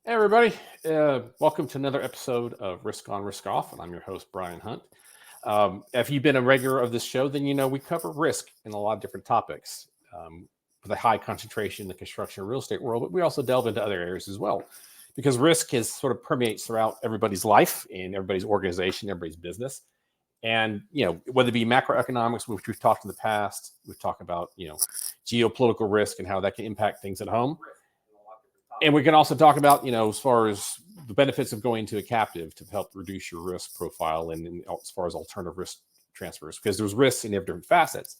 Hey, everybody. Welcome to another episode of Risk On, Risk Off, and I'm your host, Brian Hunt. If you've been a regular of this show, then you know we cover risk in a lot of different topics with a high concentration in the construction and real estate world, but we also delve into other areas as well because risk is sort of permeates throughout everybody's life and everybody's organization, everybody's business. And, whether it be macroeconomics, which we've talked in the past, we've talked about, geopolitical risk and how that can impact things at home. And we can also talk about, as far as the benefits of going to a captive to help reduce your risk profile and as far as alternative risk transfers, because there's risks in different facets.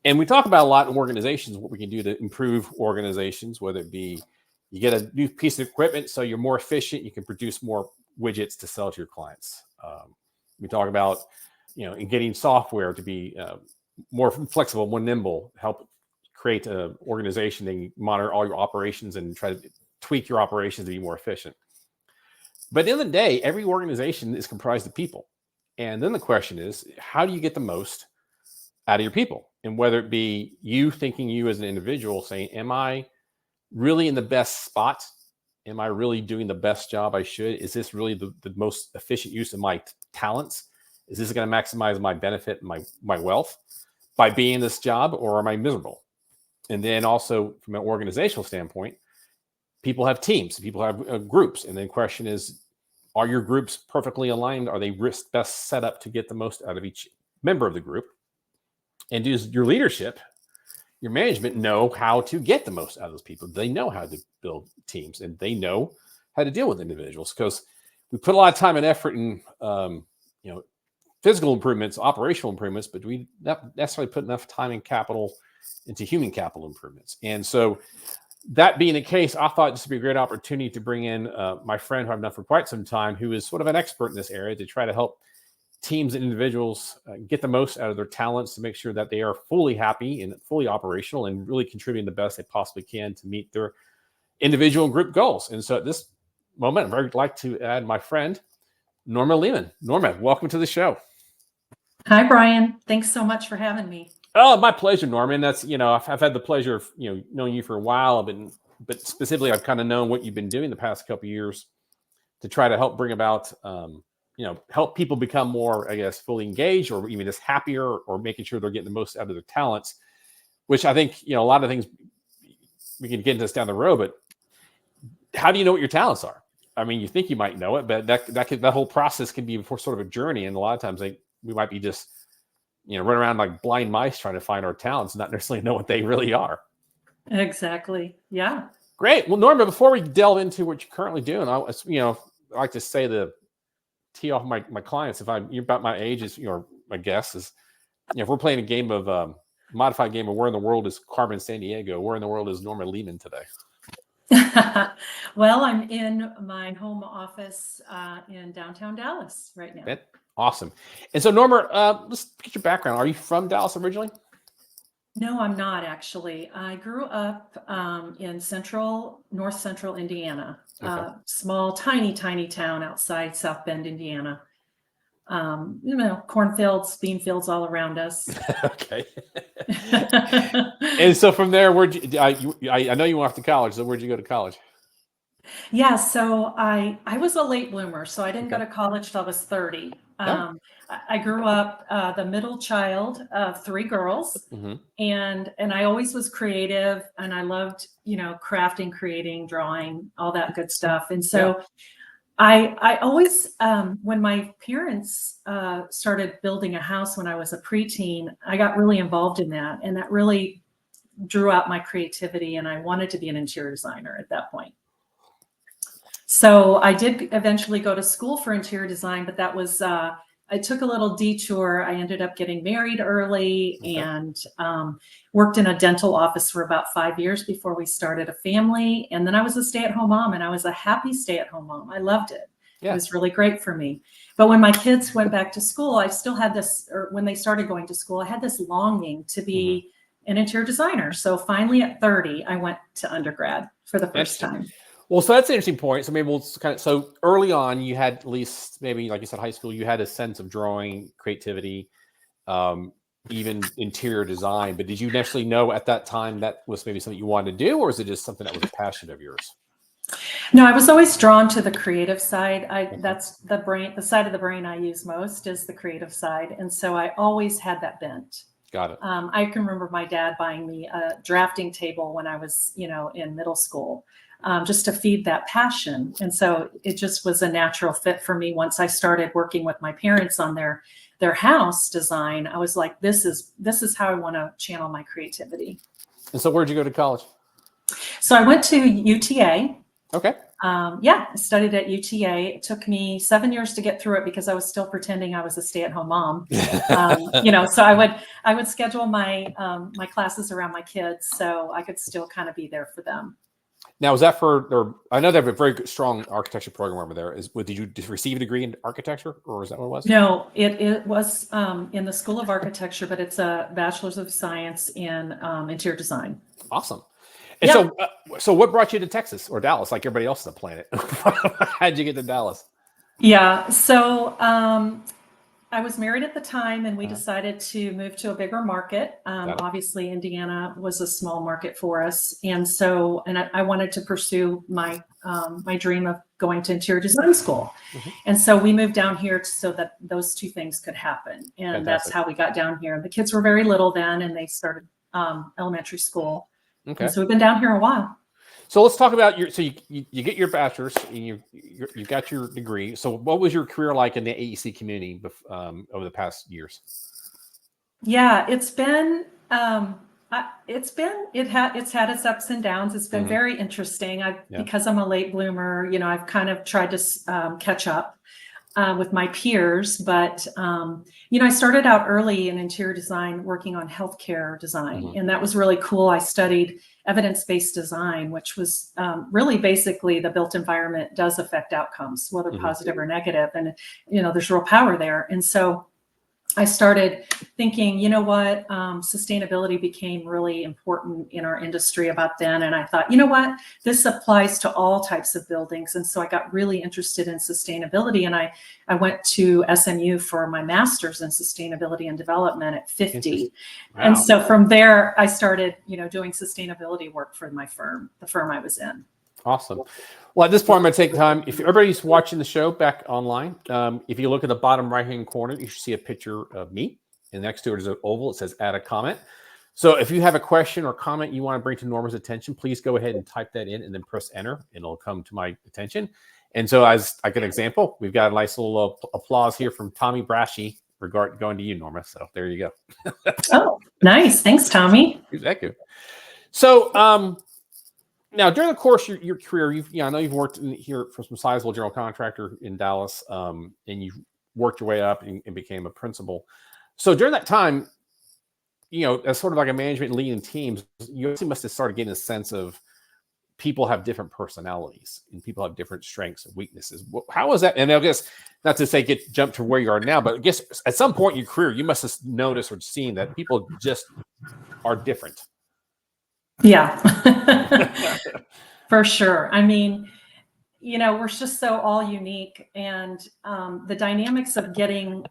And we talk about a lot in organizations, what we can do to improve organizations, whether it be you get a new piece of equipment so you're more efficient, you can produce more widgets to sell to your clients. We talk about, in getting software to be more flexible, more nimble, help create an organization and monitor all your operations and try to tweak your operations to be more efficient. But at the end of the day, every organization is comprised of people. And then the question is, how do you get the most out of your people? And whether it be you thinking you as an individual saying, am I really in the best spot? Am I really doing the best job I should? Is this really the most efficient use of my talents? Is this going to maximize my benefit and my wealth by being in this job, or am I miserable? And then also from an organizational standpoint, people have teams, people have groups. And then the question is, are your groups perfectly aligned? Are they best set up to get the most out of each member of the group? And does your leadership, your management know how to get the most out of those people? They know how to build teams and they know how to deal with individuals, because we put a lot of time and effort in, physical improvements, operational improvements, but we not necessarily put enough time and capital into human capital improvements. And so that being the case, I thought this would be a great opportunity to bring in my friend who I've known for quite some time, who is sort of an expert in this area, to try to help teams and individuals get the most out of their talents, to make sure that they are fully happy and fully operational and really contributing the best they possibly can to meet their individual and group goals. And so at this moment, I'd very like to add my friend, Norma Lehman. Norma, welcome to the show. Hi, Brian. Thanks so much for having me. Oh, my pleasure, Norman. That's, I've had the pleasure of, knowing you for a while, but specifically, I've kind of known what you've been doing the past couple of years to try to help bring about, help people become more, I guess, fully engaged, or even just happier, or making sure they're getting the most out of their talents, which I think, a lot of things we can get into this down the road, but how do you know what your talents are? I mean, you think you might know it, but that whole process can be sort of a journey. And a lot of times we might be just, run around like blind mice trying to find our talents, not necessarily know what they really are. Exactly. Yeah. Great. Well, Norma, before we delve into what you're currently doing, I like to say tee off my clients, you're about my age, is, my guess is, if we're playing a game of modified game of where in the world is Carmen Sandiego, where in the world is Norma Lehman today? Well, I'm in my home office in downtown Dallas right now. Awesome. And so, Norma, let's get your background. Are you from Dallas originally? No, I'm not actually. I grew up in north central Indiana, small, tiny town outside South Bend, Indiana. Cornfields, bean fields all around us. Okay. And so from there, I know you went off to college. So where'd you go to college? Yeah, so I was a late bloomer, so I didn't go to college till I was 30. I grew up the middle child of 3 girls, and I always was creative, and I loved, crafting, creating, drawing, all that good stuff. And so I always, when my parents started building a house when I was a preteen, I got really involved in that, and that really drew out my creativity, and I wanted to be an interior designer at that point. So I did eventually go to school for interior design, but that was, I took a little detour. I ended up getting married early and worked in a dental office for about 5 years before we started a family. And then I was a stay-at-home mom, and I was a happy stay-at-home mom. I loved it. Yeah. It was really great for me. But when my kids went back to school, I still had this, or when they started going to school, I had this longing to be an interior designer. So finally at 30, I went to undergrad for the first time. Well, so that's an interesting point. So maybe we'll so early on, you had at least maybe, like you said, high school, you had a sense of drawing, creativity, even interior design. But did you necessarily know at that time that was maybe something you wanted to do, or is it just something that was a passion of yours? No, I was always drawn to the creative side. That's the side of the brain I use most is the creative side. And so I always had that bent. Got it. I can remember my dad buying me a drafting table when I was, in middle school, just to feed that passion. And so it just was a natural fit for me. Once I started working with my parents on their house design, I was like, this is how I want to channel my creativity. And so where'd you go to college? So I went to UTA. Okay. I studied at UTA. It took me 7 years to get through it because I was still pretending I was a stay-at-home mom. So I would schedule my my classes around my kids so I could still kind of be there for them. Now, is that I know they have a very strong architecture program over there. Did you receive a degree in architecture, or is that what it was? No, it was in the School of Architecture, but it's a Bachelor's of Science in Interior Design. Awesome. And so what brought you to Texas or Dallas, like everybody else on the planet? How'd you get to Dallas? Yeah. So I was married at the time, and we decided to move to a bigger market. Obviously, Indiana was a small market for us. And so, I wanted to pursue my dream of going to interior design school. Mm-hmm. And so we moved down here so that those two things could happen. And That's how we got down here. The kids were very little then, and they started elementary school. Okay. And so we've been down here a while. So let's talk about you get your bachelor's, and you got your degree. So what was your career like in the AEC community over the past years? Yeah, it's had its ups and downs. It's been very interesting. Because I'm a late bloomer, I've kind of tried to catch up with my peers, but I started out early in interior design working on healthcare design, and that was really cool. I studied evidence-based design, which was really basically the built environment does affect outcomes, whether positive or negative, and there's real power there. And so I started thinking, sustainability became really important in our industry about then. And I thought, this applies to all types of buildings. And so I got really interested in sustainability. And I went to SMU for my master's in sustainability and development at 50. Wow. And so from there, I started, doing sustainability work for the firm I was in. Awesome. Well, at this point, I'm going to take time. If everybody's watching the show back online, if you look at the bottom right-hand corner, you should see a picture of me. And next to it is an oval. It says add a comment. So if you have a question or comment you want to bring to Norma's attention, please go ahead and type that in and then press enter, and it'll come to my attention. And so as like an example, we've got a nice little applause here from Tommy Brashy going to you, Norma. So there you go. Oh, nice. Thanks, Tommy. Thank you. So, now, during the course of your career, I know you've worked here for some sizable general contractor in Dallas, and you worked your way up and became a principal. So during that time, as sort of like a management and leading teams, you also must have started getting a sense of people have different personalities and people have different strengths and weaknesses. How was that? And I guess not to say jump to where you are now, but I guess at some point in your career, you must have noticed or seen that people just are different. Yeah, for sure. I mean, we're just so all unique, and the dynamics of getting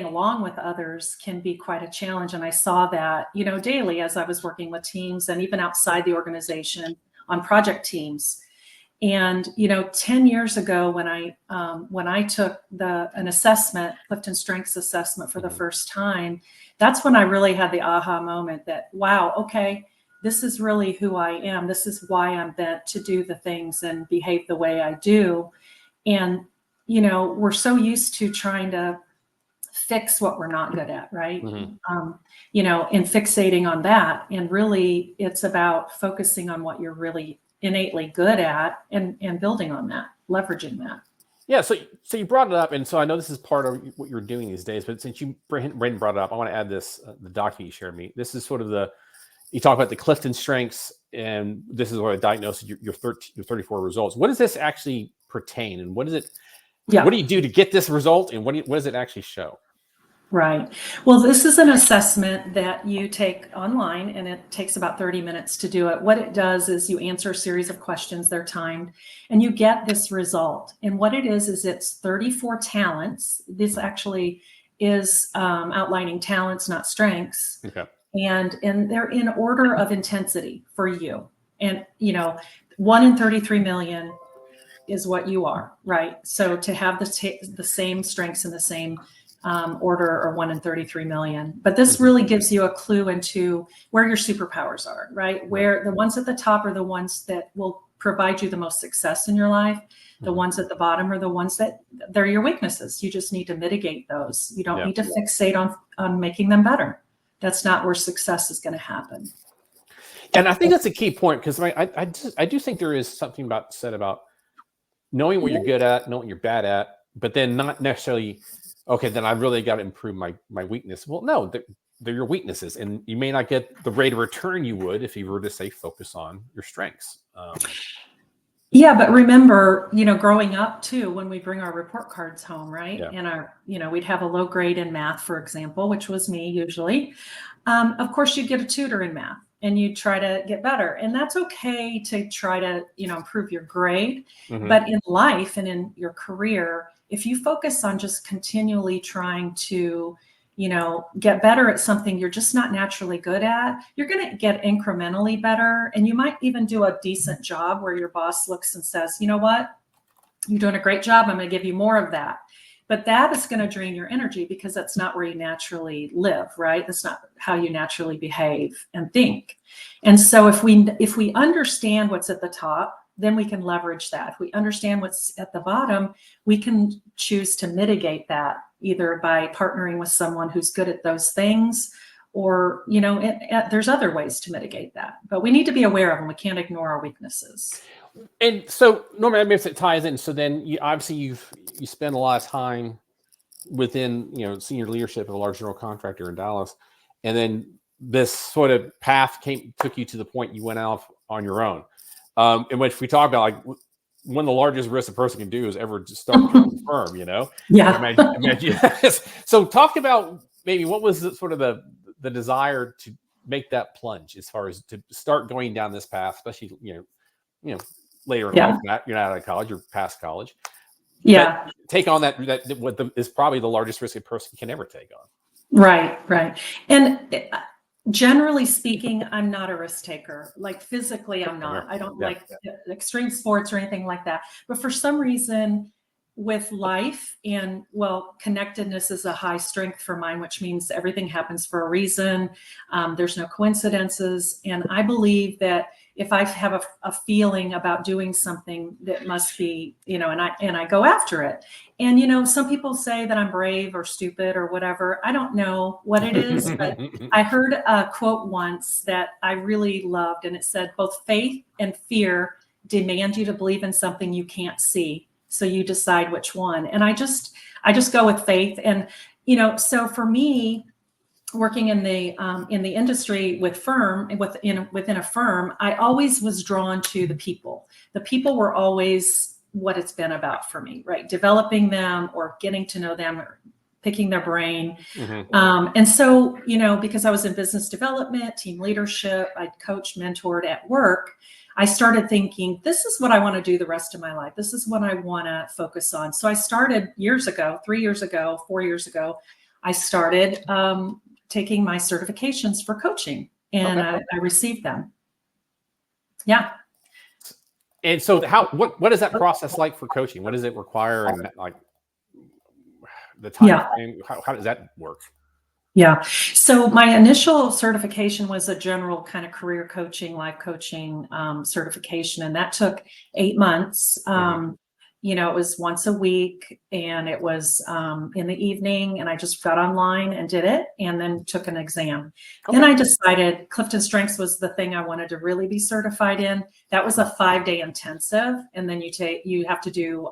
along with others can be quite a challenge. And I saw that, daily as I was working with teams and even outside the organization on project teams. And, 10 years ago, when I took an assessment, Clifton Strengths assessment for the first time, that's when I really had the aha moment that, wow, okay, this is really who I am. This is why I'm bent to do the things and behave the way I do. And, we're so used to trying to fix what we're not good at, right? And fixating on that. And really, it's about focusing on what you're really innately good at and building on that, leveraging that. Yeah. So you brought it up. And so I know this is part of what you're doing these days, but since Brendan brought it up, I want to add this, the document you shared me. This is sort of you talk about the Clifton Strengths, and this is what I diagnosed your 34 results. What does this actually pertain, and what is it? Yeah. What do you do to get this result, and what does it actually show? Right. Well, this is an assessment that you take online, and it takes about 30 minutes to do it. What it does is you answer a series of questions, they're timed, and you get this result. And what it is it's 34 talents. This actually is outlining talents, not strengths. Okay. And they're in order of intensity for you. And, 1 in 33 million, is what you are, right? So to have the same strengths in the same order or 1 in 33 million. But this really gives you a clue into where your superpowers are, right? Where the ones at the top are the ones that will provide you the most success in your life. The ones at the bottom are the ones that they're your weaknesses. You just need to mitigate those. You don't need to fixate on making them better. That's not where success is going to happen. And I think that's a key point, because I do think there is something said about knowing what you're good at, knowing what you're bad at, but then not necessarily, okay, then I really got to improve my weakness. Well, no, they're your weaknesses, and you may not get the rate of return you would if you were to say focus on your strengths. Yeah, but remember, growing up too, when we bring our report cards home, right? Yeah. And we'd have a low grade in math, for example, which was me usually. Of course, you'd get a tutor in math and you try to get better. And that's okay to try to, improve your grade. But in life and in your career, if you focus on just continually trying to, get better at something you're just not naturally good at, you're going to get incrementally better. And you might even do a decent job where your boss looks and says, you know what, you're doing a great job. I'm going to give you more of that. But that is going to drain your energy because that's not where you naturally live, right? That's not how you naturally behave and think. And so if we understand what's at the top, then we can leverage that. If we understand what's at the bottom, we can choose to mitigate that either by partnering with someone who's good at those things, or, there's other ways to mitigate that. But we need to be aware of them. We can't ignore our weaknesses. And so, Norma, I mean, if it ties in, so then you spend a lot of time within senior leadership of a large general contractor in Dallas, and then this sort of path took you to the point you went off on your own. In which we talk about, like, one of the largest risks a person can do is ever just start a firm, Yeah. Imagine. So talk about maybe what was the desire to make that plunge as far as to start going down this path, especially, later in life, you're not out of college, you're past college. Yeah. But take on that is probably the largest risk a person can ever take on. Right. And generally speaking, I'm not a risk taker. Like physically, I'm not. I don't like extreme sports or anything like that. But for some reason, with life and, connectedness is a high strength for mine, which means everything happens for a reason. There's no coincidences. And I believe that if I have a feeling about doing something, that must be, and I go after it. And, some people say that I'm brave or stupid or whatever. I don't know what it is, but I heard a quote once that I really loved, and it said, both faith and fear demand you to believe in something you can't see. So you decide which one. And I just go with faith. And, so for me, working in the industry within a firm, I always was drawn to the people. The people were always what it's been about for me, right? Developing them or getting to know them or picking their brain. And so, because I was in business development, team leadership, I'd coached, mentored at work, I started thinking, this is what I want to do the rest of my life. This is what I want to focus on. So I started 3 years ago, 4 years ago, I started taking my certifications for coaching, and I received them. Yeah. And so what is that process like for coaching? What does it require? And like the time frame, how does that work? Yeah. So my initial certification was a general kind of career coaching, life coaching certification. And that took 8 months. It was once a week, and it was in the evening, and I just got online and did it, and then took an exam. Then I decided Clifton Strengths was the thing I wanted to really be certified in. That was a 5-day intensive. And then you have to do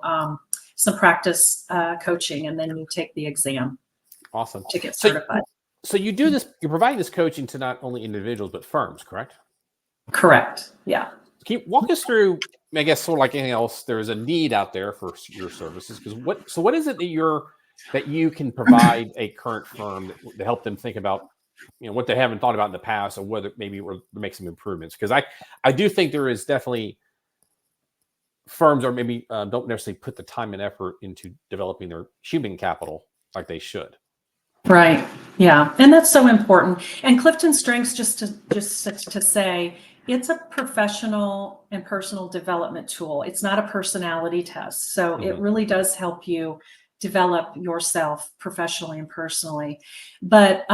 some practice coaching, and then you take the exam. Awesome. To get certified. So you do this, you're providing this coaching to not only individuals, but firms, correct? Correct. Yeah. Can you walk us through, I guess, sort of like anything else, there's a need out there for your services, because what is it that you can provide a current firm to help them think about, what they haven't thought about in the past, or whether maybe or make some improvements? Because I do think there is definitely firms, or maybe don't necessarily put the time and effort into developing their human capital like they should. Right. Yeah. And that's so important. And Clifton Strengths, just to say, It's a professional and personal development tool. It's not a personality test. So it really does help you develop yourself professionally and personally. But,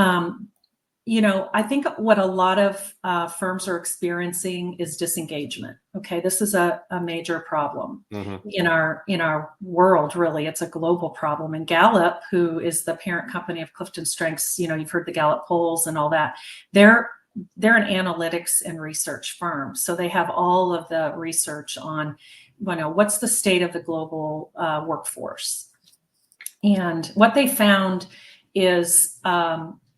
I think what a lot of firms are experiencing is disengagement. Okay, this is a major problem in our world. Really, it's a global problem. And Gallup, who is the parent company of Clifton Strengths, you've heard the Gallup polls and all that. They're an analytics and research firm, so they have all of the research on, what's the state of the global workforce. And what they found is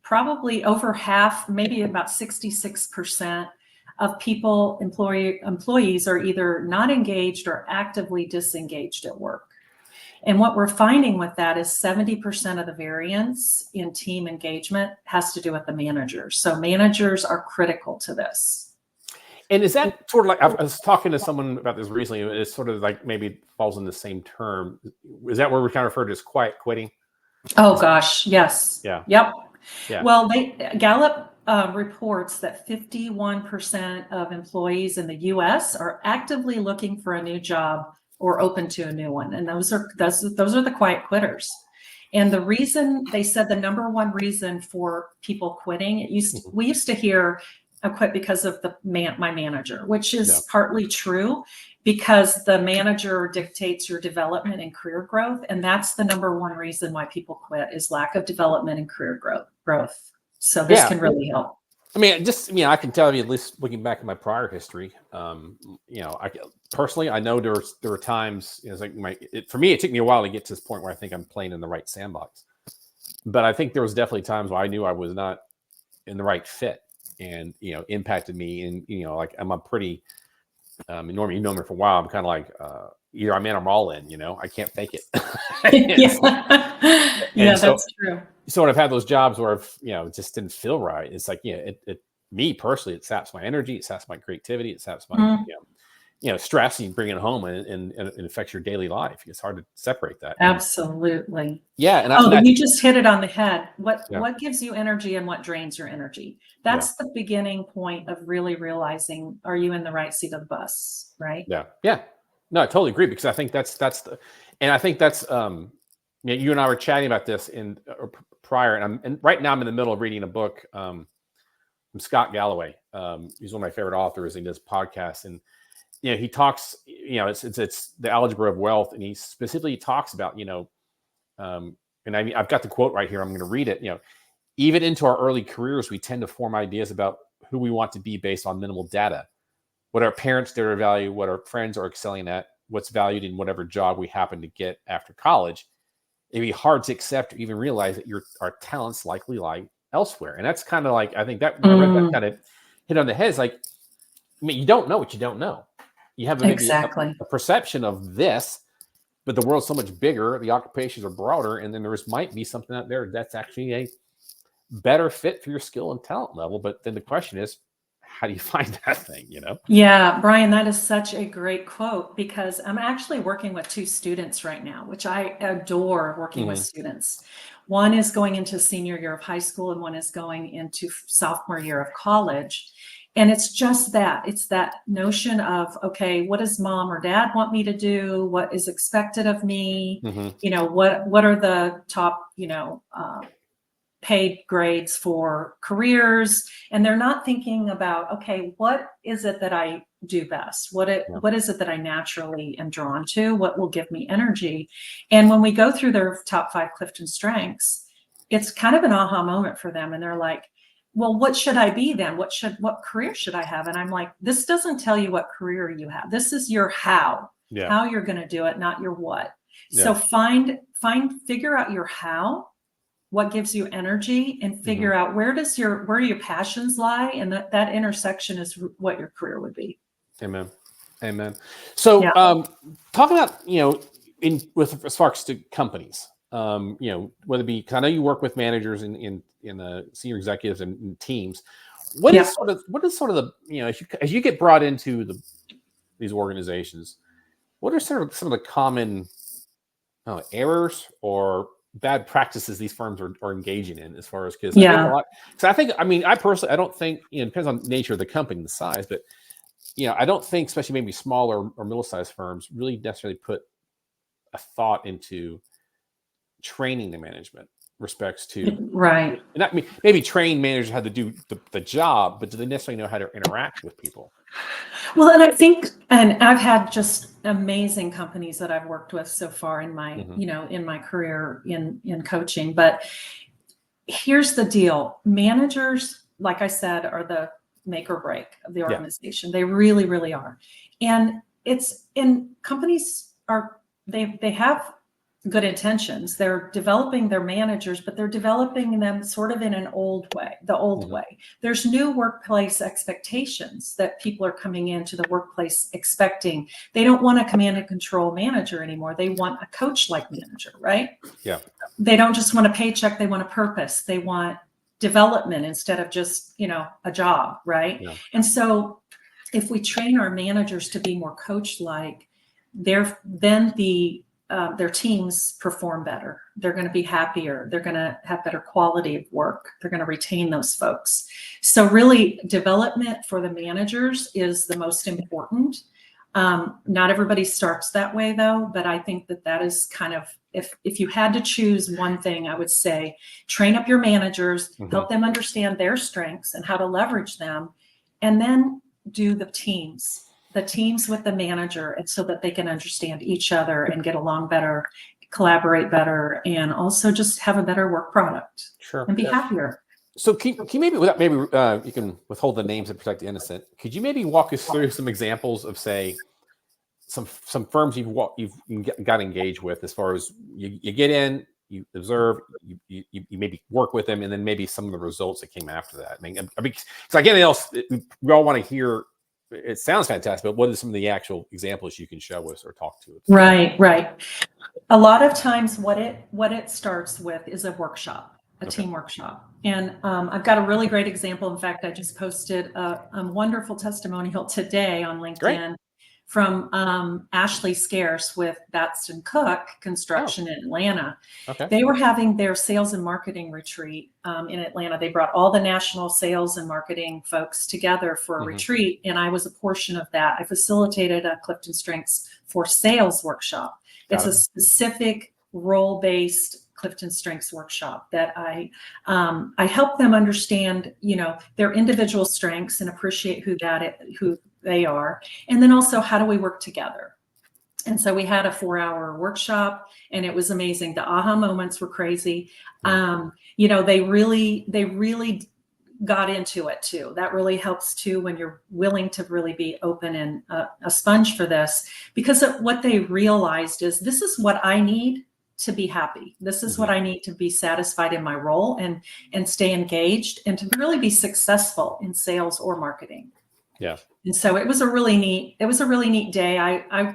probably over half, maybe about 66% of employees are either not engaged or actively disengaged at work. And what we're finding with that is 70% of the variance in team engagement has to do with the managers. So managers are critical to this. And is that sort of like, I was talking to someone about this recently, it's sort of like maybe falls in the same term. Is that where we kind of refer to as quiet quitting? Oh gosh, yes. Yeah. Yep. Yeah. Well, Gallup reports that 51% of employees in the US are actively looking for a new job or open to a new one. And those are the quiet quitters. And the reason, they said the number one reason for people quitting, we used to hear, I quit because of my manager, which is partly true, because the manager dictates your development and career growth. And that's the number one reason why people quit, is lack of development and career growth. So this can really help. I mean, I can tell you, at least looking back at my prior history, personally, I know there were times, it's like for me, it took me a while to get to this point where I think I'm playing in the right sandbox. But I think there was definitely times where I knew I was not in the right fit, and, impacted me. And, like I'm a pretty, Norma, you know me for a while. I'm kind of like, either I'm in or I'm all in, I can't fake it. That's true. So when I've had those jobs where it just didn't feel right, it's like, me personally, it saps my energy, it saps my creativity, it saps my, stress, and you bring it home and it affects your daily life. It's hard to separate that. Absolutely. Yeah. And you just hit it on the head. What gives you energy and what drains your energy? That's the beginning point of really realizing, are you in the right seat of the bus? Right. Yeah. Yeah. No, I totally agree, because I think that's you and I were chatting about this prior, and right now I'm in the middle of reading a book from Scott Galloway. He's one of my favorite authors. He does podcasts, and he talks. It's the algebra of wealth, and he specifically talks about and I've got the quote right here. I'm going to read it. Even into our early careers, we tend to form ideas about who we want to be based on minimal data. What our parents dare to value, what our friends are excelling at, what's valued in whatever job we happen to get after college. It'd be hard to accept or even realize that our talents likely lie elsewhere. And that's kind of like, I think that when I read that, kind of hit on the head. It's like, you don't know what you don't know. You have maybe a perception of this, but the world's so much bigger, the occupations are broader, and then might be something out there that's actually a better fit for your skill and talent level. But then the question is, how do you find that thing, Yeah, Brian, that is such a great quote, because I'm actually working with 2 students right now, which I adore working with students. One is going into senior year of high school, and one is going into sophomore year of college. And it's just that. It's that notion of, okay, what does mom or dad want me to do? What is expected of me? What are the top, paid grades for careers? And they're not thinking about, okay, what is it that I do best? What is it that I naturally am drawn to? What will give me energy? And when we go through their top 5 Clifton Strengths, it's kind of an aha moment for them. And they're like, well, what should I be then? What career should I have? And I'm like, this doesn't tell you what career you have. This is your how you're going to do it, not your what. So figure out your how, what gives you energy, and figure out where your passions lie. And that intersection is what your career would be. Amen. So, talking about, with as far as to companies, whether it be, 'cause I know you work with managers in senior executives and teams. What is sort of the, as you get brought into these organizations, what are sort of some of the common errors or bad practices these firms are engaging in, as far as, because I think, I personally, I don't think, it depends on the nature of the company, the size, but I don't think, especially maybe smaller or middle-sized firms, really necessarily put a thought into training the management respects to Right. not maybe train managers how to do the job, but do they necessarily know how to interact with people? Well, and I think, and I've had just amazing companies that I've worked with so far in my, in my career in coaching. But here's the deal. Managers, like I said, are the make or break of the organization. They really, really are. And companies are, they have good intentions. They're developing their managers, but they're developing them sort of in an old way, the old way. There's new workplace expectations that people are coming into the workplace expecting. They don't want a command and control manager anymore. They want a coach-like manager, right? Yeah. They don't just want a paycheck. They want a purpose. They want development instead of just, a job, right? Yeah. And so if we train our managers to be more coach-like, then their teams perform better. They're going to be happier. They're going to have better quality of work. They're going to retain those folks. So really, development for the managers is the most important. Not everybody starts that way, though, but I think that is kind of, if you had to choose one thing, I would say train up your managers, help them understand their strengths and how to leverage them, and then do the teams with the manager, and so that they can understand each other and get along better, collaborate better, and also just have a better work product. Sure. And be happier. So can you maybe, without maybe you can withhold the names and protect the innocent, could you maybe walk us through some examples of, say, some firms you've got engaged with, as far as you get in, you observe, you maybe work with them, and then maybe some of the results that came after that. I mean, because like anything else, we all want to hear. It sounds fantastic, but what are some of the actual examples you can show us or talk to us? Right. A lot of times, what it starts with is a workshop, a team workshop. And I've got a really great example. In fact, I just posted a wonderful testimonial today on LinkedIn. Great. From Ashley Scarce with Batson Cook Construction in Atlanta. Okay. They were having their sales and marketing retreat in Atlanta. They brought all the national sales and marketing folks together for a retreat, and I was a portion of that. I facilitated a Clifton Strengths for Sales workshop. It's a specific role-based Clifton Strengths workshop that I help them understand, their individual strengths and appreciate who they are. And then also, how do we work together? And so we had a 4-hour workshop, and it was amazing. The aha moments were crazy. They really got into it too. That really helps too, when you're willing to really be open and a sponge for this, because what they realized is, this is what I need to be happy. This is what I need to be satisfied in my role and stay engaged and to really be successful in sales or marketing. Yeah. And so it was a really neat day. I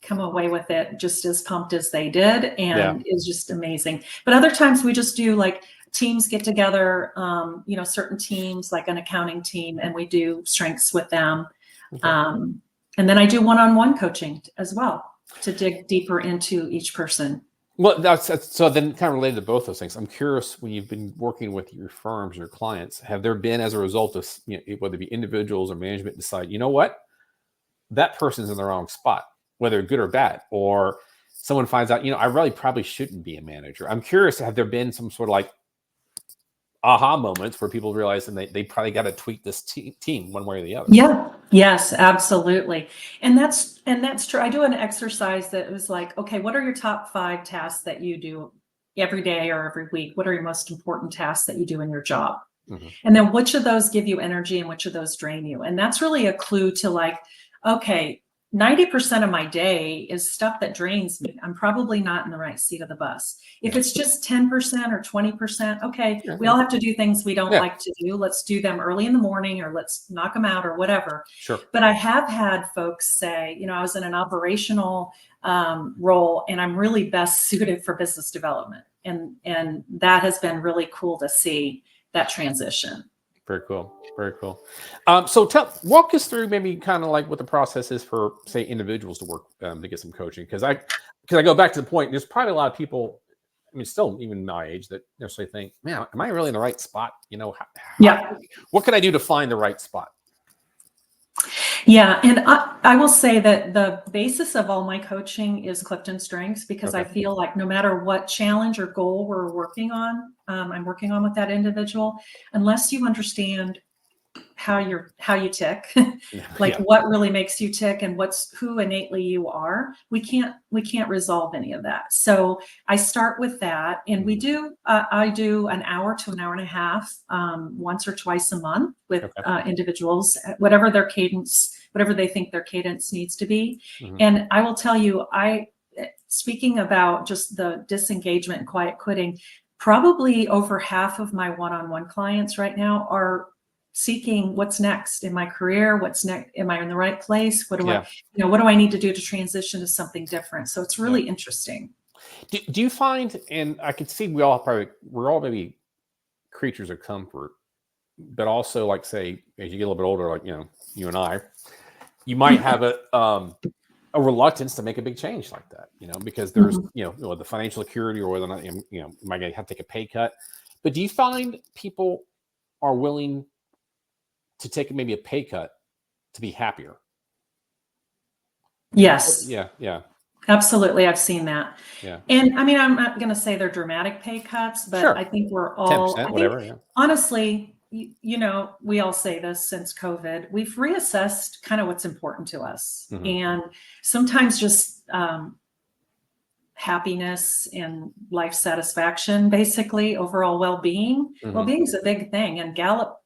come away with it just as pumped as they did, and it's just amazing. But other times we just do like teams get together, certain teams, like an accounting team, and we do strengths with them. And then I do one-on-one coaching as well to dig deeper into each person. Well, that's so then kind of related to both those things. I'm curious, when you've been working with your firms, your clients, have there been, as a result of, whether it be individuals or management, decide, what, that person's in the wrong spot, whether good or bad, or someone finds out, I really probably shouldn't be a manager. I'm curious, have there been some sort of like aha moments where people realize and they probably got to tweak this team one way or the other? Yeah. Yes, absolutely. And that's true. I do an exercise that was like, okay, what are your top 5 tasks that you do every day or every week? What are your most important tasks that you do in your job? And then which of those give you energy and which of those drain you? And that's really a clue to like, okay, 90% of my day is stuff that drains me. I'm probably not in the right seat of the bus. If it's just 10% or 20%, okay, we all have to do things we don't like to do. Let's do them early in the morning, or let's knock them out, or whatever. Sure. But I have had folks say, I was in an operational role, and I'm really best suited for business development. And that has been really cool to see that transition. Very cool. Very cool. So walk us through maybe kind of like what the process is for, say, individuals to work to get some coaching. Because I go back to the point, there's probably a lot of people, still even my age, that necessarily think, man, am I really in the right spot? What can I do to find the right spot? Yeah, and I will say that the basis of all my coaching is Clifton Strengths, because I feel like no matter what challenge or goal we're working on, I'm working on with that individual, unless you understand how you tick, like what really makes you tick and who innately you are, we can't resolve any of that. So I start with that, and I do an hour to an hour and a half once or twice a month with individuals, whatever their cadence, whatever they think their cadence needs to be. And I will tell you, speaking about just the disengagement and quiet quitting, probably over half of my one-on-one clients right now are seeking what's next in my career. What's next? Am I in the right place? What do I need to do to transition to something different? So it's really interesting. Do you find, and I can see we're all maybe creatures of comfort, but also, like, say, as you get a little bit older, like, you and I, you might have a reluctance to make a big change like that, because there's, the financial security, or whether or not, you might have to take a pay cut. But do you find people are willing to take maybe a pay cut to be happier? Yes. Yeah. Absolutely. I've seen that. Yeah. And I mean, I'm not going to say they're dramatic pay cuts, but I think we're all, 10%, whatever. Honestly, we all say this since COVID, we've reassessed kind of what's important to us. And sometimes just happiness and life satisfaction, basically overall well-being. Well-being is a big thing. And Gallup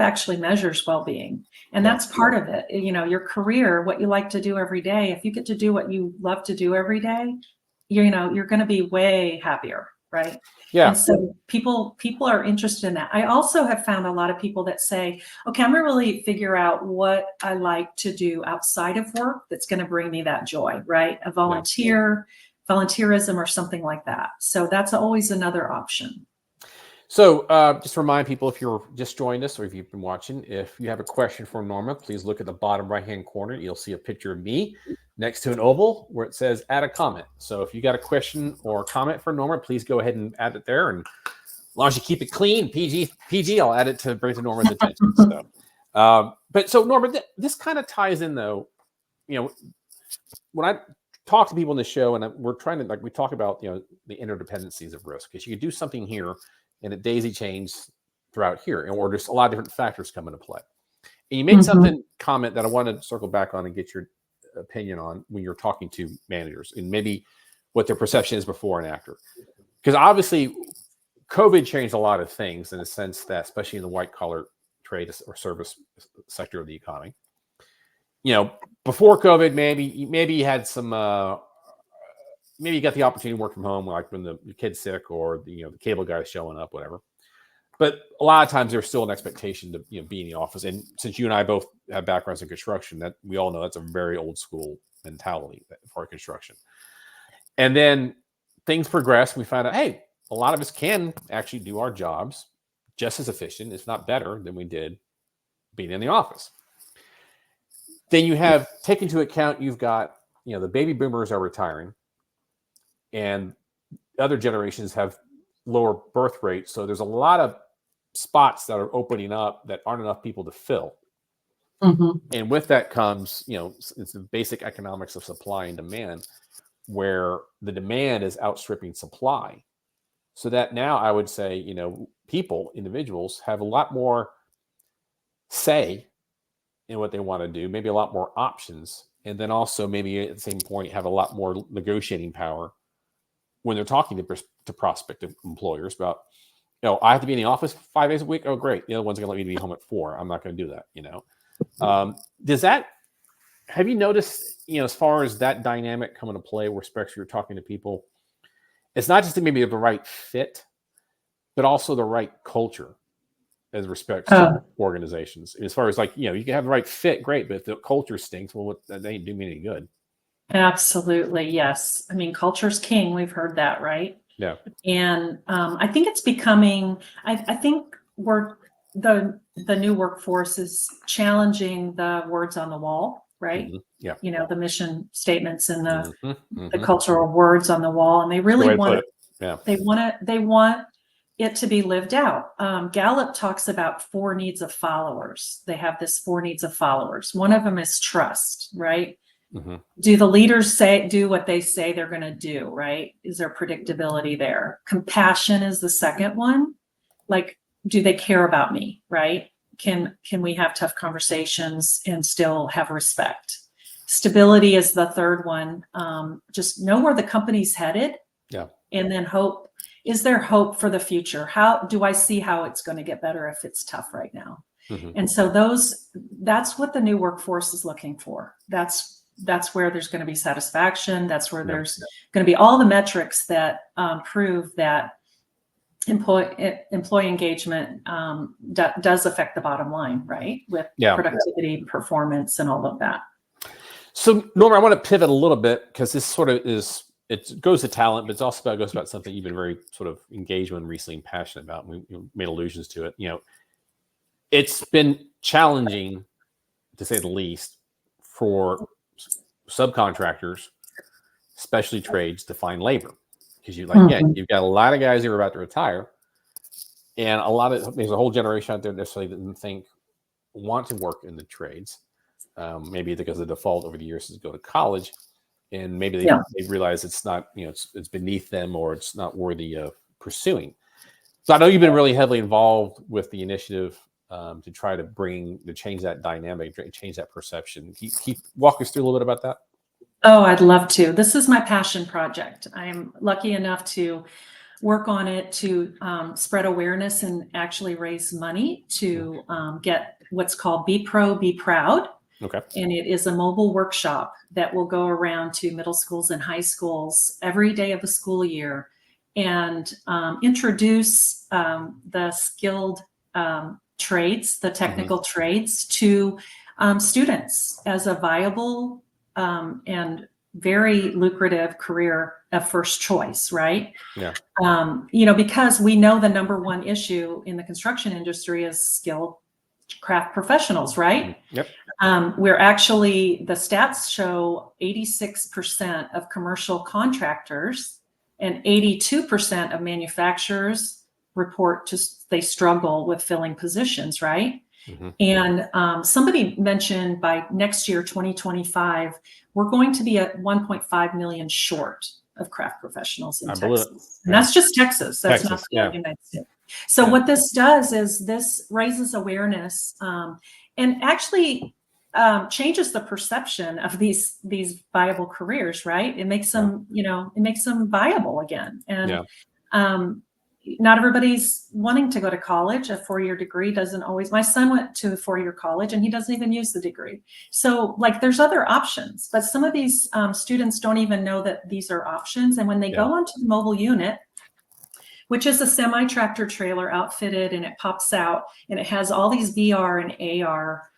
actually measures well-being, and that's part of it. Your career, what you like to do every day. If you get to do what you love to do every day, you're going to be way happier, right? Yeah. And so people are interested in that. I also have found a lot of people that say, okay, I'm going to really figure out what I like to do outside of work that's going to bring me that joy, right? A volunteerism or something like that. So that's always another option. So just remind people, if you're just joined us or if you've been watching, if you have a question for Norma, please look at the bottom right-hand corner. You'll see a picture of me next to an oval where it says add a comment. So if you got a question or comment for Norma, please go ahead and add it there. And as long as you keep it clean, PG, I'll add it to bring to Norma's attention. So Norma, this kind of ties in, though, when I talk to people in the show, and we're trying to, we talk about, the interdependencies of risk, because you could do something here and it daisy chains throughout here, or just a lot of different factors come into play. And you made something comment that I want to circle back on and get your opinion on when you're talking to managers, and maybe what their perception is before and after. Because obviously COVID changed a lot of things, in the sense that, especially in the white collar trade or service sector of the economy, before COVID, maybe you had some, maybe you got the opportunity to work from home, like when the kid's sick, or the cable guy's showing up, whatever. But a lot of times there's still an expectation to be in the office. And since you and I both have backgrounds in construction, that we all know that's a very old school mentality for construction. And then things progress. We find out, hey, a lot of us can actually do our jobs just as efficient, if not better, than we did being in the office. Then you have, take into account, you've got, the baby boomers are retiring, and other generations have lower birth rates. So there's a lot of spots that are opening up that aren't enough people to fill. And with that comes, it's the basic economics of supply and demand, where the demand is outstripping supply. So that now I would say, individuals have a lot more say in what they want to do, maybe a lot more options. And then also maybe at the same point have a lot more negotiating power when they're talking to prospective employers about, I have to be in the office 5 days a week. Oh, great. The other one's going to let me be home at 4. I'm not going to do that. Have you noticed, as far as that dynamic come into play, where you're talking to people, it's not just maybe the right fit, but also the right culture as respects to organizations. As far as you can have the right fit, great, but if the culture stinks, well, that ain't doing me any good. Absolutely. Yes. I mean, culture's king. We've heard that, right? Yeah. And I think it's becoming, I think the new workforce is challenging the words on the wall, right? Yeah. The mission statements and the cultural words on the wall. And they really want, they want it to be lived out. Gallup talks about 4 needs of followers. They have this 4 needs of followers. One of them is trust, right? Mm-hmm. Do the leaders do what they say they're going to do, right? Is there predictability there? Compassion is the second one. Like, do they care about me, right? Can we have tough conversations and still have respect? Stability is the third one. Just know where the company's headed. Yeah. And then hope. Is there hope for the future? How do I see how it's going to get better if it's tough right now? Mm-hmm. And so that's what the new workforce is looking for. That's where there's going to be satisfaction. That's where there's going to be all the metrics that prove that employee engagement does affect the bottom line, right? With productivity, performance, and all of that. So, Norma, I want to pivot a little bit because this sort of it goes to talent, but it's also goes about something you've been very sort of engaged with recently and passionate about. And we made allusions to it. It's been challenging, to say the least, for subcontractors, especially trades, to find labor. Because you've got a lot of guys who are about to retire, and there's a whole generation out there necessarily that didn't want to work in the trades. Maybe because the default over the years is to go to college, and maybe they realize it's not, it's beneath them or it's not worthy of pursuing. So I know you've been really heavily involved with the initiative to try to change that dynamic, change that perception. Can you walk us through a little bit about that? Oh, I'd love to. This is my passion project. I'm lucky enough to work on it to spread awareness and actually raise money to get what's called Be Pro, Be Proud. Okay. And it is a mobile workshop that will go around to middle schools and high schools every day of the school year and introduce the skilled trades, the technical trades, to students as a viable and very lucrative career of first choice, right? Yeah. Because we know the number one issue in the construction industry is skilled craft professionals, right? Yep. The stats show 86% of commercial contractors and 82% of manufacturers report they struggle with filling positions, right? Mm-hmm. And somebody mentioned by next year, 2025, we're going to be at 1.5 million short of craft professionals in Texas. And that's just Texas. That's not the United States. So what this does is this raises awareness and actually changes the perception of these viable careers, right? It makes them, it makes them viable again. And not everybody's wanting to go to college. A 4-year degree doesn't always. My son went to a 4-year college and he doesn't even use the degree. So there's other options, but some of these students don't even know that these are options. And when they go onto the mobile unit, which is a semi-tractor trailer outfitted, and it pops out and it has all these VR and AR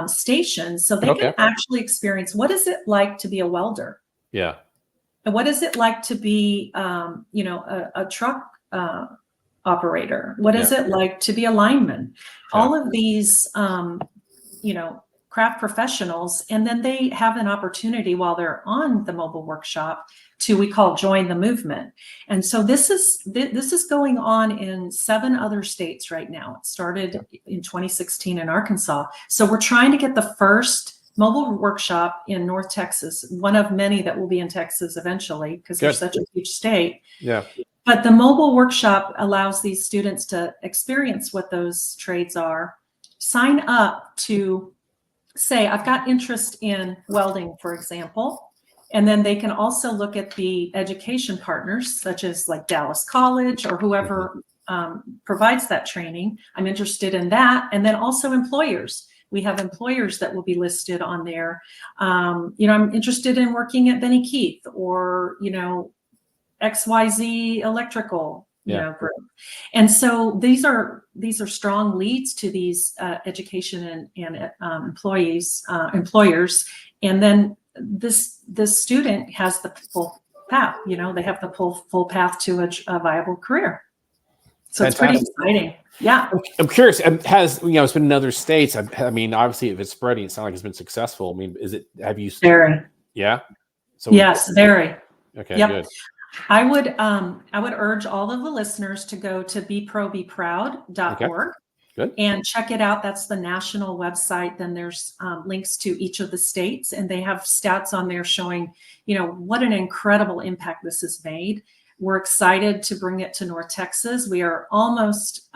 stations, so they can actually experience what is it like to be a welder. Yeah. And what is it like to be, a truck operator? What is it like to be a lineman? All of these, craft professionals, and then they have an opportunity while they're on the mobile workshop we call join the movement. And so this is going on in 7 other states right now. It started in 2016 in Arkansas. So we're trying to get the first mobile workshop in North Texas, one of many that will be in Texas eventually, because they're such a huge state. Yeah. But the mobile workshop allows these students to experience what those trades are, sign up to say, I've got interest in welding, for example. And then they can also look at the education partners, such as Dallas College or whoever provides that training. I'm interested in that. And then also employers. We have employers that will be listed on there. I'm interested in working at Benny Keith or, XYZ Electrical, group. And so these are strong leads to these education and employers. And then this student has the full path. They have the full path to a viable career. So Fantastic. It's pretty exciting. Yeah. I'm curious. It's been in other states. I mean, obviously, if it's spreading, it sounds like it's been successful. I mean, have you? Very. Yeah. So yes, very. Okay. Yep. Good. I would urge all of the listeners to go to beprobeproud.org. Good. And check it out. That's the national website. Then there's links to each of the states, and they have stats on there showing, what an incredible impact this has made. We're excited to bring it to North Texas. We've almost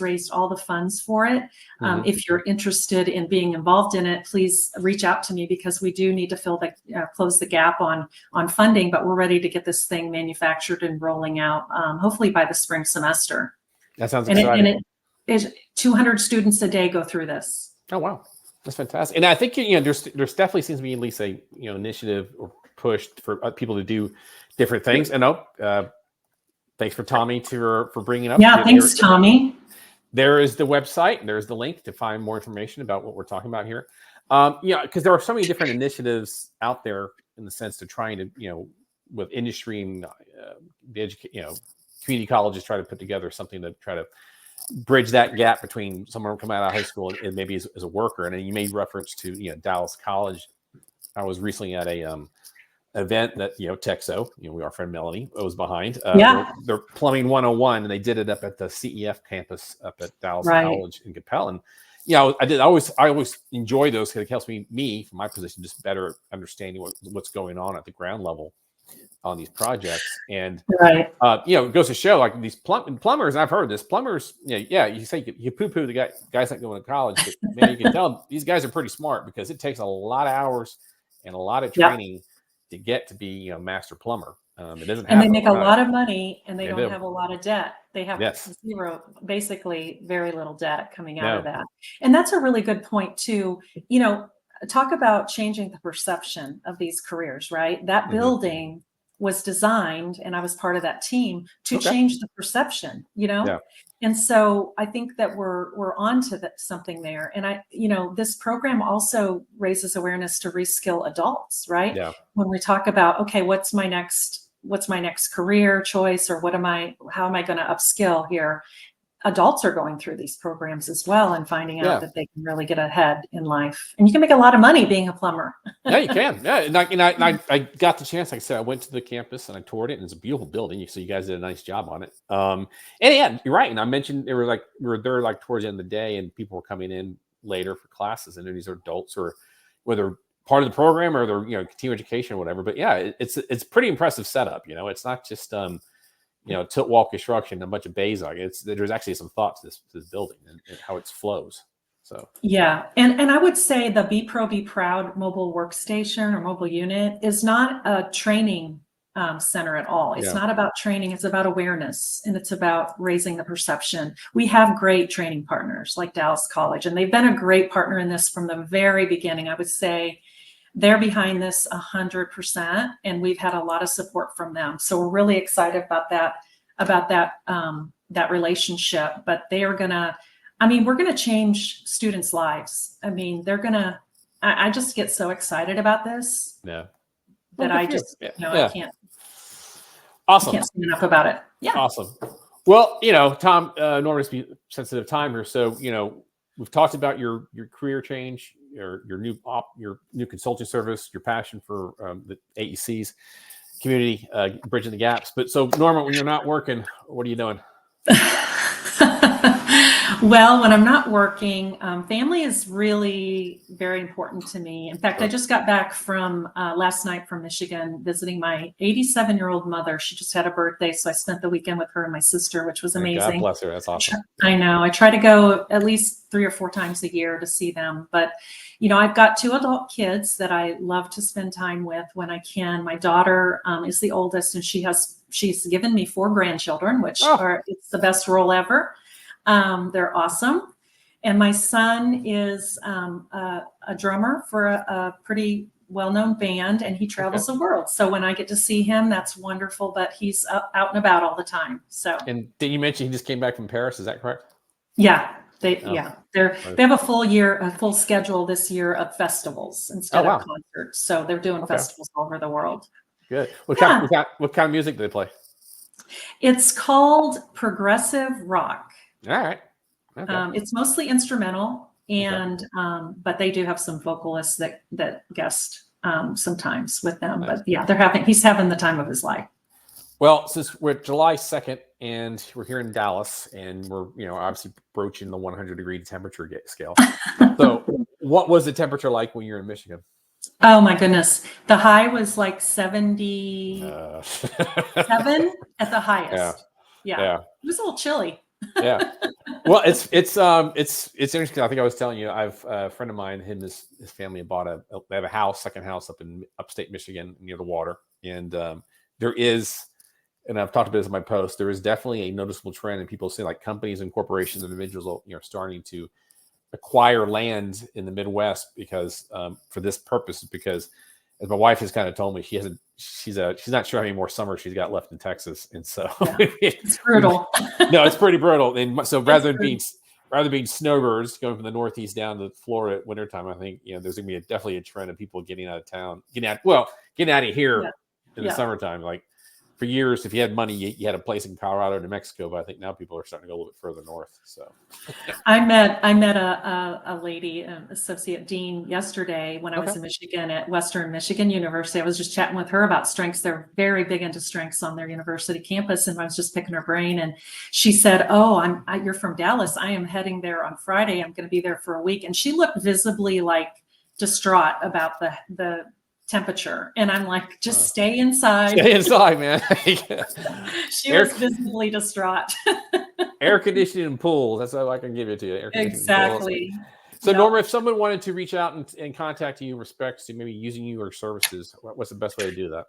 raised all the funds for it. If you're interested in being involved in it, please reach out to me, because we do need to close the gap on funding, but we're ready to get this thing manufactured and rolling out, hopefully by the spring semester. That sounds exciting. Is 200 students a day go through this. Oh, wow. That's fantastic. And I think, there's definitely seems to be at least a, initiative or push for people to do different things. And thanks for Tommy for bringing up. Yeah, thanks, Tommy. There is the website. There's the link to find more information about what we're talking about here. Because there are so many different initiatives out there in the sense to trying to, with industry and community colleges try to put together something to try to bridge that gap between someone coming out of high school and maybe as a worker. And then you made reference to Dallas College. I was recently at a event that Texo, our friend Melanie was behind. They're Plumbing 101, and they did it up at the CEF campus up at Dallas College in Capel. And I always enjoy those because it helps me from my position just better understanding what's going on at the ground level on these projects. And it goes to show, like, these plumbers, and I've heard this, plumbers, you say you poo-poo the guys not going to college, but man, you can tell these guys are pretty smart, because it takes a lot of hours and a lot of training to get to be master plumber. It doesn't happen. And they make a lot of money, and they don't have a lot of debt. They have zero, basically very little debt coming out of that. And that's a really good point too. Talk about changing the perception of these careers, right? That building was designed, and I was part of that team, to change the perception, And so I think that we're onto something there. And this program also raises awareness to reskill adults, right? Yeah. When we talk about, okay, what's my next career choice, or how am I going to upskill here? Adults are going through these programs as well, and finding out that they can really get ahead in life. And you can make a lot of money being a plumber. Yeah, you can. Yeah, and I got the chance. Like I said, I went to the campus and I toured it, and it's a beautiful building. So you guys did a nice job on it. And yeah, you're right. And I mentioned we were there like towards the end of the day, and people were coming in later for classes, and these are adults, or whether part of the program or they're continuing education or whatever. But yeah, it's pretty impressive setup. It's not just tilt wall construction, a bunch of bays. There's actually some thought to this building and how it flows. So yeah, and I would say the Be Proud mobile workstation or mobile unit is not a training center at all. It's not about training. It's about awareness, and it's about raising the perception. We have great training partners like Dallas College, and they've been a great partner in this from the very beginning. I would say they're behind this 100%, and we've had a lot of support from them. So we're really excited about that relationship. But we're gonna change students' lives. I just get so excited about this. Yeah. That I just, I can't. Awesome. I can't say enough about it. Yeah. Awesome. Well, Tom, Norma, to be sensitive time here. So, we've talked about your career change, your new consulting service, your passion for the AEC's community, bridging the gaps. But so, Norma, when you're not working, what are you doing? Well, when I'm not working, family is really very important to me. In fact, I just got back from last night from Michigan visiting my 87-year-old mother. She just had a birthday, so I spent the weekend with her and my sister, which was amazing. God bless her. That's awesome. I know. I try to go at least 3 or 4 times a year to see them. But, I've got 2 adult kids that I love to spend time with when I can. My daughter is the oldest, and she's given me 4 grandchildren, which it's the best role ever. They're awesome. And my son is a drummer for a pretty well-known band, and he travels the world. So when I get to see him, that's wonderful, but he's out and about all the time. So. And did you mention he just came back from Paris? Is that correct? Yeah. They have a full schedule this year of festivals instead of concerts. So they're doing festivals all over the world. Good. What kind of music do they play? It's called progressive rock. All right. Okay. It's mostly instrumental, and but they do have some vocalists that guest sometimes with them. Nice. But yeah, he's having the time of his life. Well, since we're July 2nd and we're here in Dallas and we're, obviously broaching the 100-degree temperature scale. So what was the temperature like when you were in Michigan? Oh my goodness. The high was like 77 at the highest. Yeah. It was a little chilly. Yeah. Well, it's interesting. I think I was telling you, I've a friend of mine, him and his family they have a second house up in upstate Michigan near the water. And there is, and I've talked about this in my post, there is definitely a noticeable trend in people saying like companies and corporations, individuals, starting to acquire land in the Midwest because for this purpose, because as my wife has kind of told me, she's not sure how many more summers she's got left in Texas. And so it's brutal. No, it's pretty brutal. And so rather than being snowbirds going from the Northeast down to Florida at wintertime, I think, there's gonna be definitely a trend of people getting out of town, getting out of here in the summertime. Like for years, if you had money, you had a place in Colorado or New Mexico, but I think now people are starting to go a little bit further north. So I met a lady, associate dean, yesterday when I was in Michigan at Western Michigan University. I was just chatting with her about strengths. They're very big into strengths on their university campus, and I was just picking her brain. And she said, "Oh, you're from Dallas. I am heading there on Friday. I'm going to be there for a week." And she looked visibly like distraught about the temperature, and I'm like, just stay inside. Stay inside, man. She was visibly distraught. Air conditioning and pools. That's all I can give it to you. Exactly. So Norma, if someone wanted to reach out and contact you in respects to maybe using you or services, what's the best way to do that?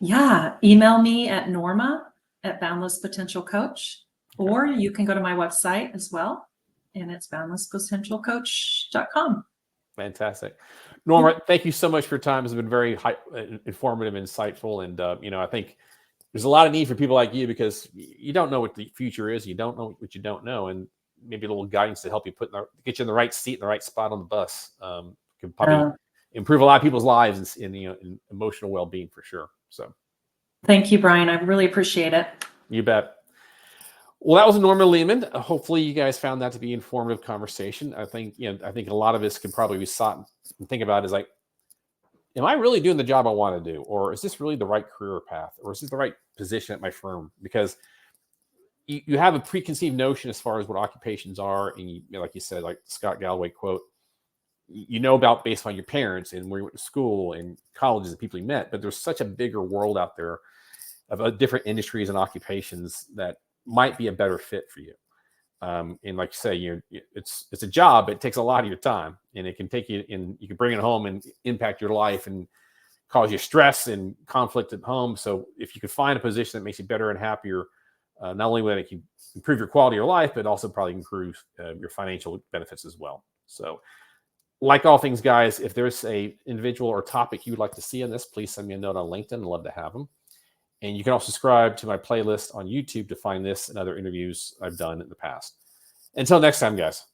Yeah. Email me at Norma@Boundless Potential Coach, or you can go to my website as well, and it's boundlesspotentialcoach.com. Fantastic. Norma, thank you so much for your time. It's been very informative, insightful. And, I think there's a lot of need for people like you because you don't know what the future is. You don't know what you don't know. And maybe a little guidance to help you get you in the right seat, in the right spot on the bus can probably improve a lot of people's lives in emotional well-being for sure. So thank you, Brian. I really appreciate it. You bet. Well, that was Norma Lehman. Hopefully you guys found that to be an informative conversation. I think a lot of us can probably be sought and think about it as like, am I really doing the job I want to do? Or is this really the right career path? Or is this the right position at my firm? Because you have a preconceived notion as far as what occupations are. And like you said, like Scott Galloway quote, about based on your parents and where you went to school and colleges and people you met. But there's such a bigger world out there of different industries and occupations that might be a better fit for you. And like you say, it's a job. It takes a lot of your time, and it can take you and you can bring it home and impact your life and cause you stress and conflict at home. So if you could find a position that makes you better and happier, not only will it improve your quality of your life, but also probably improve your financial benefits as well. So like all things, guys, if there's a individual or topic you would like to see on this, please send me a note on LinkedIn. I'd love to have them. And you can also subscribe to my playlist on YouTube to find this and other interviews I've done in the past. Until next time, guys.